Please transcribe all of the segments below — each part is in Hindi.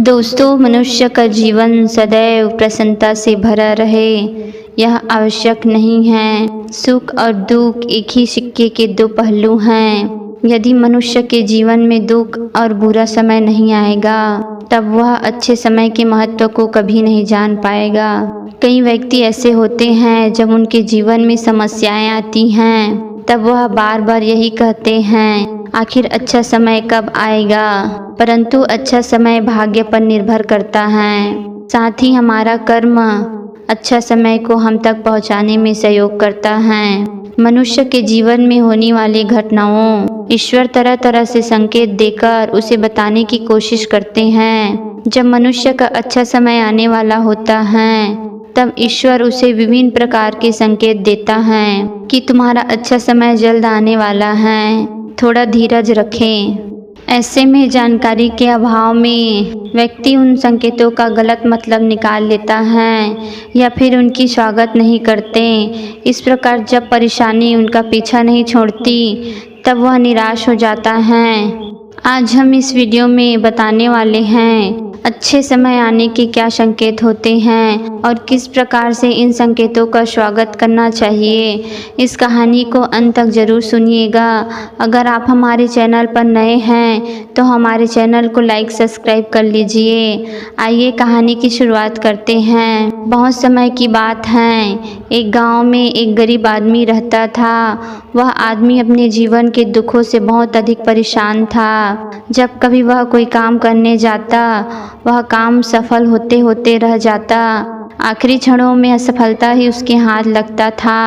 दोस्तों, मनुष्य का जीवन सदैव प्रसन्नता से भरा रहे, यह आवश्यक नहीं है। सुख और दुख एक ही सिक्के के दो पहलू हैं। यदि मनुष्य के जीवन में दुख और बुरा समय नहीं आएगा, तब वह अच्छे समय के महत्व को कभी नहीं जान पाएगा। कई व्यक्ति ऐसे होते हैं, जब उनके जीवन में समस्याएं आती हैं, तब वह बार बार यही कहते हैं, आखिर अच्छा समय कब आएगा। परंतु अच्छा समय भाग्य पर निर्भर करता है। साथ ही हमारा कर्म अच्छा समय को हम तक पहुंचाने में सहयोग करता है। मनुष्य के जीवन में होने वाली घटनाओं ईश्वर तरह तरह से संकेत देकर उसे बताने की कोशिश करते हैं। जब मनुष्य का अच्छा समय आने वाला होता है, तब ईश्वर उसे विभिन्न प्रकार के संकेत देता है कि तुम्हारा अच्छा समय जल्द आने वाला है, थोड़ा धीरज रखें। ऐसे में जानकारी के अभाव में व्यक्ति उन संकेतों का गलत मतलब निकाल लेता है या फिर उनकी स्वागत नहीं करते। इस प्रकार जब परेशानी उनका पीछा नहीं छोड़ती, तब वह निराश हो जाता है। आज हम इस वीडियो में बताने वाले हैं, अच्छे समय आने के क्या संकेत होते हैं और किस प्रकार से इन संकेतों का स्वागत करना चाहिए। इस कहानी को अंत तक जरूर सुनिएगा। अगर आप हमारे चैनल पर नए हैं तो हमारे चैनल को लाइक सब्सक्राइब कर लीजिए। आइए कहानी की शुरुआत करते हैं। बहुत समय की बात है, एक गांव में एक गरीब आदमी रहता था। वह आदमी अपने जीवन के दुखों से बहुत अधिक परेशान था। जब कभी वह कोई काम करने जाता, वह काम सफल होते होते रह जाता। आखिरी क्षणों में असफलता ही उसके हाथ लगता था।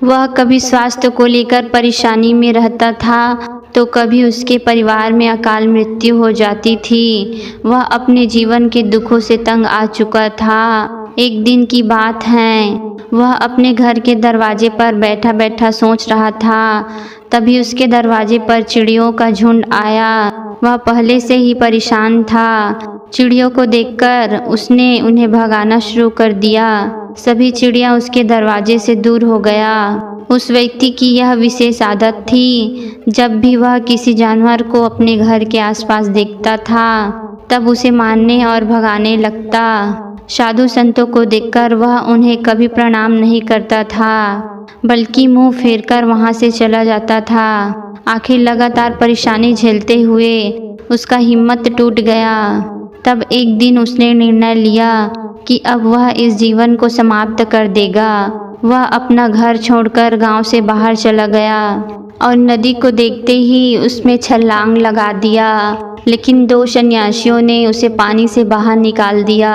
वह कभी स्वास्थ्य को लेकर परेशानी में रहता था, तो कभी उसके परिवार में अकाल मृत्यु हो जाती थी। वह अपने जीवन के दुखों से तंग आ चुका था। एक दिन की बात है, वह अपने घर के दरवाजे पर बैठा बैठा सोच रहा था। तभी उसके दरवाजे पर चिड़ियों का झुंड आया। वह पहले से ही परेशान था। चिड़ियों को देखकर उसने उन्हें भगाना शुरू कर दिया। सभी चिड़िया उसके दरवाजे से दूर हो गया। उस व्यक्ति की यह विशेष आदत थी, जब भी वह किसी जानवर को अपने घर के आसपास देखता था, तब उसे मारने और भगाने लगता। साधु संतों को देखकर वह उन्हें कभी प्रणाम नहीं करता था, बल्कि मुंह फेरकर वहां से चला जाता था। आखिर लगातार परेशानी झेलते हुए उसका हिम्मत टूट गया। तब एक दिन उसने निर्णय लिया कि अब वह इस जीवन को समाप्त कर देगा। वह अपना घर छोड़कर गांव से बाहर चला गया और नदी को देखते ही उसमें छलांग लगा दिया। लेकिन दो सन्यासियों ने उसे पानी से बाहर निकाल दिया।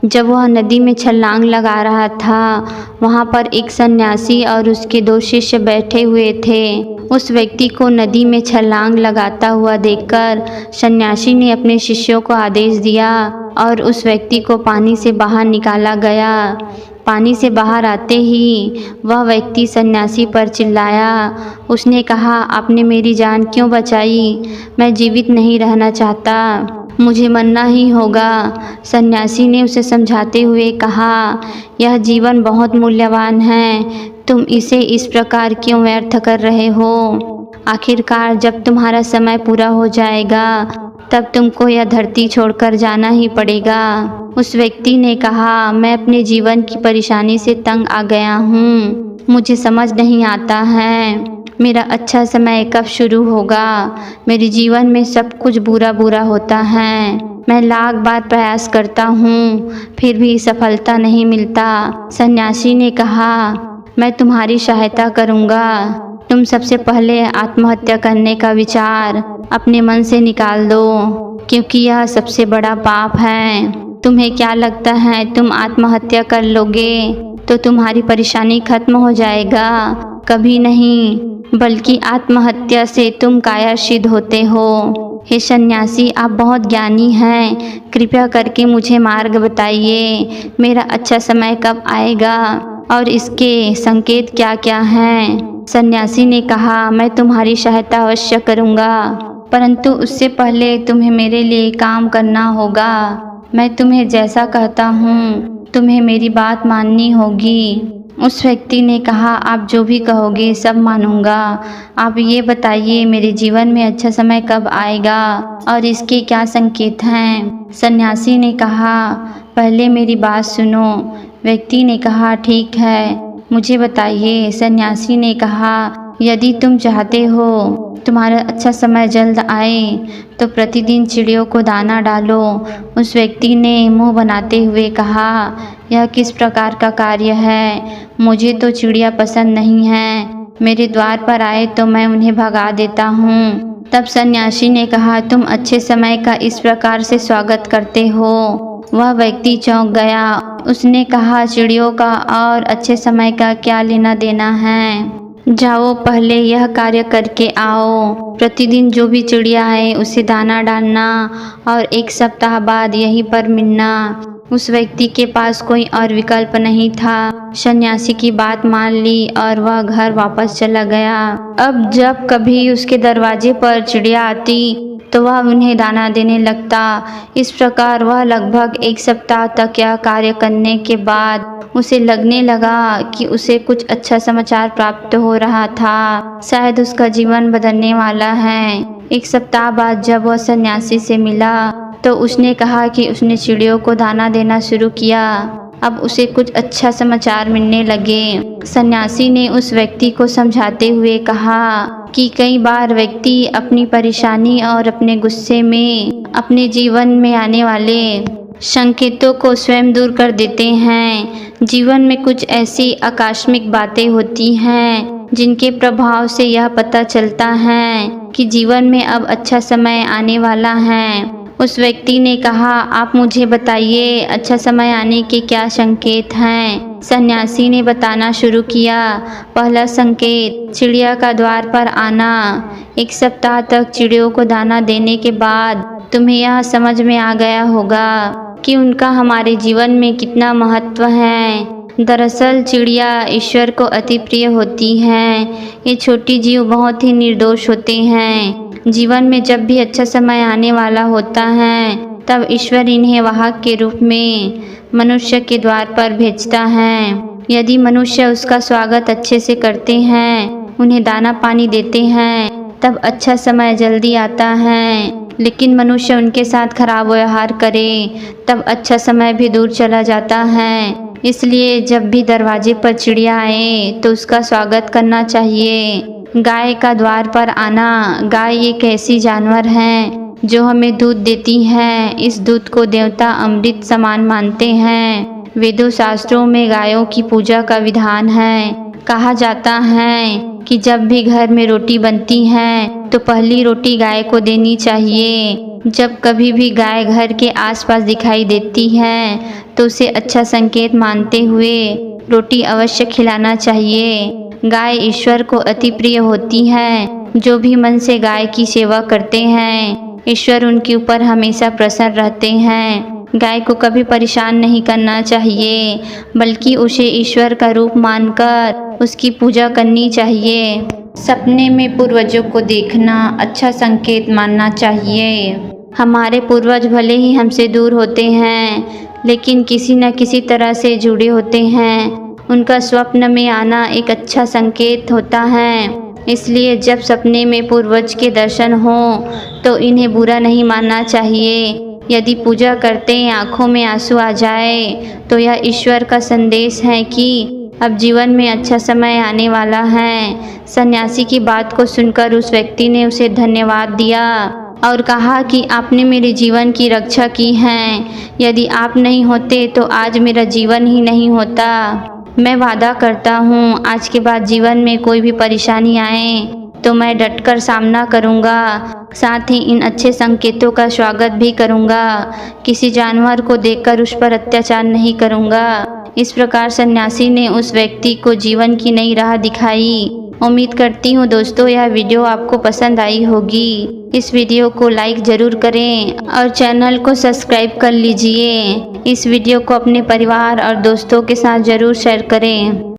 जब वह नदी में छलांग लगा रहा था, वहाँ पर एक सन्यासी और उसके दो शिष्य बैठे हुए थे। उस व्यक्ति को नदी में छलांग लगाता हुआ देखकर सन्यासी ने अपने शिष्यों को आदेश दिया और उस व्यक्ति को पानी से बाहर निकाला गया। पानी से बाहर आते ही वह व्यक्ति सन्यासी पर चिल्लाया। उसने कहा, आपने मेरी जान क्यों बचाई? मैं जीवित नहीं रहना चाहता, मुझे मरना ही होगा। सन्यासी ने उसे समझाते हुए कहा, यह जीवन बहुत मूल्यवान है, तुम इसे इस प्रकार क्यों व्यर्थ कर रहे हो? आखिरकार जब तुम्हारा समय पूरा हो जाएगा, तब तुमको यह धरती छोड़कर जाना ही पड़ेगा। उस व्यक्ति ने कहा, मैं अपने जीवन की परेशानी से तंग आ गया हूँ, मुझे समझ नहीं आता है मेरा अच्छा समय कब शुरू होगा। मेरे जीवन में सब कुछ बुरा बुरा होता है। मैं लाख बार प्रयास करता हूँ, फिर भी सफलता नहीं मिलता। सन्यासी ने कहा, मैं तुम्हारी सहायता करूँगा। तुम सबसे पहले आत्महत्या करने का विचार अपने मन से निकाल दो, क्योंकि यह सबसे बड़ा पाप है। तुम्हें क्या लगता है, तुम आत्महत्या कर लोगे तो तुम्हारी परेशानी खत्म हो जाएगा? कभी नहीं, बल्कि आत्महत्या से तुम कायरसिद्ध होते हो। हे सन्यासी, आप बहुत ज्ञानी हैं, कृपया करके मुझे मार्ग बताइए। मेरा अच्छा समय कब आएगा और इसके संकेत क्या क्या हैं? सन्यासी ने कहा, मैं तुम्हारी सहायता अवश्य करूँगा, परंतु उससे पहले तुम्हें मेरे लिए काम करना होगा। मैं तुम्हें जैसा कहता हूँ, तुम्हें मेरी बात माननी होगी। उस व्यक्ति ने कहा, आप जो भी कहोगे सब मानूंगा। आप ये बताइए मेरे जीवन में अच्छा समय कब आएगा और इसके क्या संकेत हैं। सन्यासी ने कहा, पहले मेरी बात सुनो। व्यक्ति ने कहा, ठीक है, मुझे बताइए। सन्यासी ने कहा, यदि तुम चाहते हो तुम्हारा अच्छा समय जल्द आए तो प्रतिदिन चिड़ियों को दाना डालो। उस व्यक्ति ने मुंह बनाते हुए कहा, यह किस प्रकार का कार्य है? मुझे तो चिड़िया पसंद नहीं है। मेरे द्वार पर आए तो मैं उन्हें भगा देता हूँ। तब सन्यासी ने कहा, तुम अच्छे समय का इस प्रकार से स्वागत करते हो? वह व्यक्ति चौंक गया। उसने कहा, चिड़ियों का और अच्छे समय का क्या लेना देना है? जाओ पहले यह कार्य करके आओ। प्रतिदिन जो भी चिड़िया है उसे दाना डालना और 1 सप्ताह बाद यहीं पर मिलना। उस व्यक्ति के पास कोई और विकल्प नहीं था। सन्यासी की बात मान ली और वह घर वापस चला गया। अब जब कभी उसके दरवाजे पर चिड़िया आती तो वह उन्हें दाना देने लगता। इस प्रकार वह लगभग 1 सप्ताह तक यह कार्य करने के बाद उसे लगने लगा कि उसे कुछ अच्छा समाचार प्राप्त हो रहा था। शायद उसका जीवन बदलने वाला है। 1 सप्ताह बाद जब वह सन्यासी से मिला तो उसने कहा कि उसने चिड़ियों को दाना देना शुरू किया। अब उसे कुछ अच्छा समाचार मिलने लगे। सन्यासी ने उस व्यक्ति को समझाते हुए कहा कि कई बार व्यक्ति अपनी परेशानी और अपने गुस्से में अपने जीवन में आने वाले संकेतों को स्वयं दूर कर देते हैं। जीवन में कुछ ऐसी आकस्मिक बातें होती हैं जिनके प्रभाव से यह पता चलता है कि जीवन में अब अच्छा समय आने वाला है। उस व्यक्ति ने कहा, आप मुझे बताइए अच्छा समय आने के क्या संकेत हैं। सन्यासी ने बताना शुरू किया। पहला संकेत, चिड़िया का द्वार पर आना। 1 सप्ताह तक चिड़ियों को दाना देने के बाद तुम्हें यह समझ में आ गया होगा कि उनका हमारे जीवन में कितना महत्व है। दरअसल चिड़िया ईश्वर को अति प्रिय होती हैं। ये छोटी जीव बहुत ही निर्दोष होते हैं। जीवन में जब भी अच्छा समय आने वाला होता है तब ईश्वर इन्हें वाहक के रूप में मनुष्य के द्वार पर भेजता है। यदि मनुष्य उसका स्वागत अच्छे से करते हैं, उन्हें दाना पानी देते हैं, तब अच्छा समय जल्दी आता है। लेकिन मनुष्य उनके साथ खराब व्यवहार करे तब अच्छा समय भी दूर चला जाता है। इसलिए जब भी दरवाजे पर चिड़िया आए तो उसका स्वागत करना चाहिए। गाय का द्वार पर आना। गाय एक ऐसी जानवर है जो हमें दूध देती है। इस दूध को देवता अमृत समान मानते हैं। वेदों शास्त्रों में गायों की पूजा का विधान है। कहा जाता है कि जब भी घर में रोटी बनती है तो पहली रोटी गाय को देनी चाहिए। जब कभी भी गाय घर के आसपास दिखाई देती है तो उसे अच्छा संकेत मानते हुए रोटी अवश्य खिलाना चाहिए। गाय ईश्वर को अति प्रिय होती है। जो भी मन से गाय की सेवा करते हैं, ईश्वर उनके ऊपर हमेशा प्रसन्न रहते हैं। गाय को कभी परेशान नहीं करना चाहिए, बल्कि उसे ईश्वर का रूप मानकर उसकी पूजा करनी चाहिए। सपने में पूर्वजों को देखना अच्छा संकेत मानना चाहिए। हमारे पूर्वज भले ही हमसे दूर होते हैं, लेकिन किसी न किसी तरह से जुड़े होते हैं। उनका स्वप्न में आना एक अच्छा संकेत होता है। इसलिए जब सपने में पूर्वज के दर्शन हो तो इन्हें बुरा नहीं मानना चाहिए। यदि पूजा करते आंखों में आंसू आ जाए तो यह ईश्वर का संदेश है कि अब जीवन में अच्छा समय आने वाला है। सन्यासी की बात को सुनकर उस व्यक्ति ने उसे धन्यवाद दिया और कहा कि आपने मेरे जीवन की रक्षा की है। यदि आप नहीं होते तो आज मेरा जीवन ही नहीं होता। मैं वादा करता हूँ आज के बाद जीवन में कोई भी परेशानी आए तो मैं डटकर सामना करूँगा। साथ ही इन अच्छे संकेतों का स्वागत भी करूँगा। किसी जानवर को देखकर उस पर अत्याचार नहीं करूँगा। इस प्रकार सन्यासी ने उस व्यक्ति को जीवन की नई राह दिखाई। उम्मीद करती हूँ दोस्तों यह वीडियो आपको पसंद आई होगी। इस वीडियो को लाइक ज़रूर करें और चैनल को सब्सक्राइब कर लीजिए। इस वीडियो को अपने परिवार और दोस्तों के साथ ज़रूर शेयर करें।